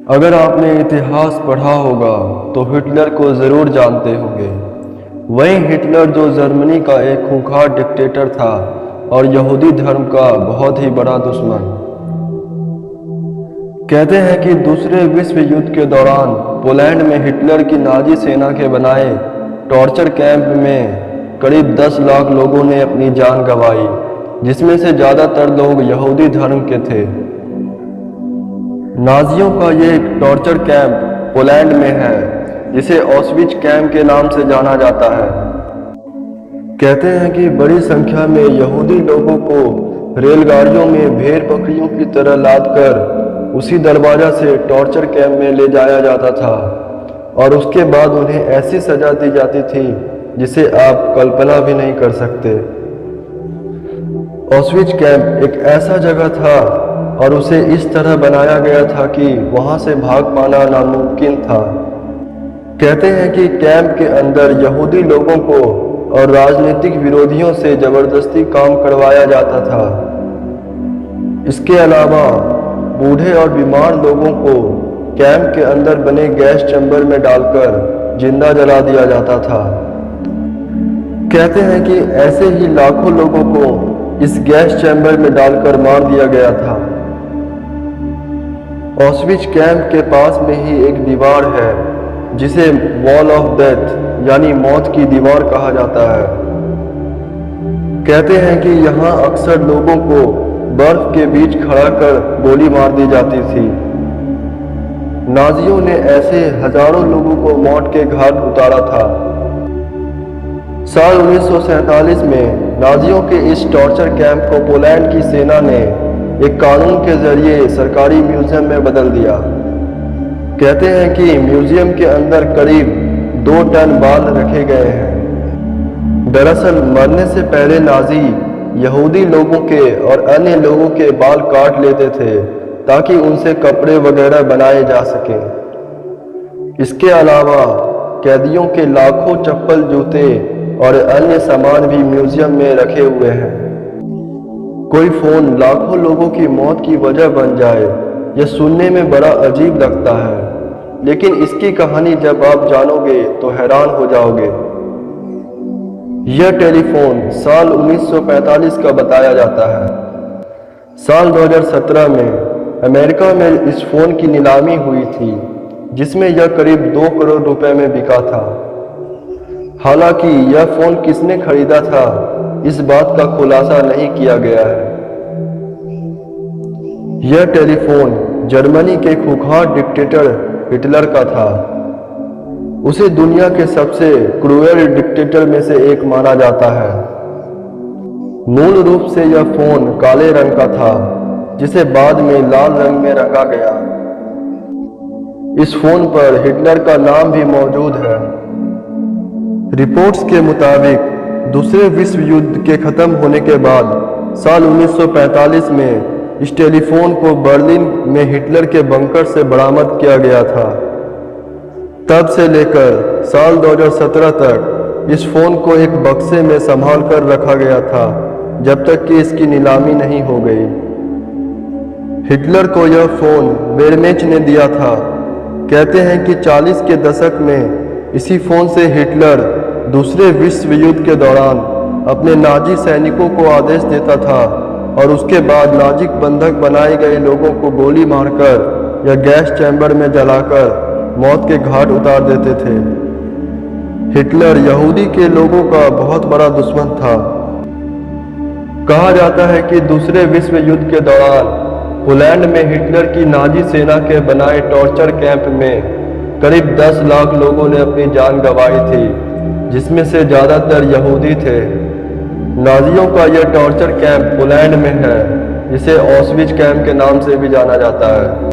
अगर आपने इतिहास पढ़ा होगा तो हिटलर को ज़रूर जानते होंगे। वही हिटलर जो जर्मनी का एक खूंखार डिक्टेटर था और यहूदी धर्म का बहुत ही बड़ा दुश्मन। कहते हैं कि दूसरे विश्व युद्ध के दौरान पोलैंड में हिटलर की नाजी सेना के बनाए टॉर्चर कैंप में करीब 10 लाख लोगों ने अपनी जान गंवाई, जिसमें से ज़्यादातर लोग यहूदी धर्म के थे। नाजियों का ये एक टॉर्चर कैंप पोलैंड में है, जिसे ऑस्विच कैंप के नाम से जाना जाता है। कहते हैं कि बड़ी संख्या में यहूदी लोगों को रेलगाड़ियों में भेड़ बकरियों की तरह लादकर उसी दरवाजा से टॉर्चर कैंप में ले जाया जाता था और उसके बाद उन्हें ऐसी सजा दी जाती थी जिसे आप कल्पना भी नहीं कर सकते। ऑस्विच कैंप एक ऐसा जगह था और उसे इस तरह बनाया गया था कि वहां से भाग पाना नामुमकिन था। कहते हैं कि कैंप के अंदर यहूदी लोगों को और राजनीतिक विरोधियों से जबरदस्ती काम करवाया जाता था। इसके अलावा बूढ़े और बीमार लोगों को कैंप के अंदर बने गैस चैम्बर में डालकर जिंदा जला दिया जाता था। कहते हैं कि ऐसे ही लाखों लोगों को इस गैस चैम्बर में डालकर मार दिया गया था। ऑस्विच कैंप के पास में ही एक दीवार है जिसे वॉल ऑफ डेथ यानी मौत की दीवार कहा जाता है। कहते हैं कि यहाँ अक्सर लोगों को बर्फ के बीच खड़ा कर गोली मार दी जाती थी। नाजियों ने ऐसे हजारों लोगों को मौत के घाट उतारा था। साल 1947 में नाजियों के इस टॉर्चर कैंप को पोलैंड की सेना ने एक कानून के जरिए सरकारी म्यूजियम में बदल दिया। कहते हैं कि म्यूजियम के अंदर करीब 2 टन बाल रखे गए हैं। दरअसल मरने से पहले नाजी यहूदी लोगों के और अन्य लोगों के बाल काट लेते थे ताकि उनसे कपड़े वगैरह बनाए जा सकें। इसके अलावा कैदियों के लाखों चप्पल, जूते और अन्य सामान भी म्यूजियम में रखे हुए हैं। कोई फोन लाखों लोगों की मौत की वजह बन जाए, यह सुनने में बड़ा अजीब लगता है, लेकिन इसकी कहानी जब आप जानोगे तो हैरान हो जाओगे। यह टेलीफोन साल 1945 का बताया जाता है। साल 2017 में अमेरिका में इस फोन की नीलामी हुई थी, जिसमें यह करीब 2 करोड़ रुपए में बिका था। हालांकि यह फोन किसने खरीदा था, इस बात का खुलासा नहीं किया गया है। यह टेलीफोन जर्मनी के खूंखार डिक्टेटर हिटलर का था। उसे दुनिया के सबसे क्रूएल डिक्टेटर में से एक माना जाता है। मूल रूप से यह फोन काले रंग का था, जिसे बाद में लाल रंग में रंगा गया। इस फोन पर हिटलर का नाम भी मौजूद है। रिपोर्ट्स के मुताबिक दूसरे विश्व युद्ध के खत्म होने के बाद साल 1945 में इस टेलीफोन को बर्लिन में हिटलर के बंकर से बरामद किया गया था। तब से लेकर साल 2017 तक इस फोन को एक बक्से में संभाल कर रखा गया था, जब तक कि इसकी नीलामी नहीं हो गई। हिटलर को यह फोन बेरमेच ने दिया था। कहते हैं कि 40 के दशक में इसी फोन से हिटलर दूसरे विश्व युद्ध के दौरान अपने नाजी सैनिकों को आदेश देता था और उसके बाद नाजी बंधक बनाए गए लोगों को गोली मारकर या गैस चैम्बर में जलाकर मौत के घाट उतार देते थे। हिटलर यहूदी के लोगों का बहुत बड़ा दुश्मन था। कहा जाता है कि दूसरे विश्व युद्ध के दौरान पोलैंड में हिटलर की नाजी सेना के बनाए टॉर्चर कैंप में करीब 10 लाख लोगों ने अपनी जान गंवाई थी, जिसमें से ज़्यादातर यहूदी थे। नाजियों का यह टॉर्चर कैंप पोलैंड में है, जिसे ऑस्विच कैंप के नाम से भी जाना जाता है।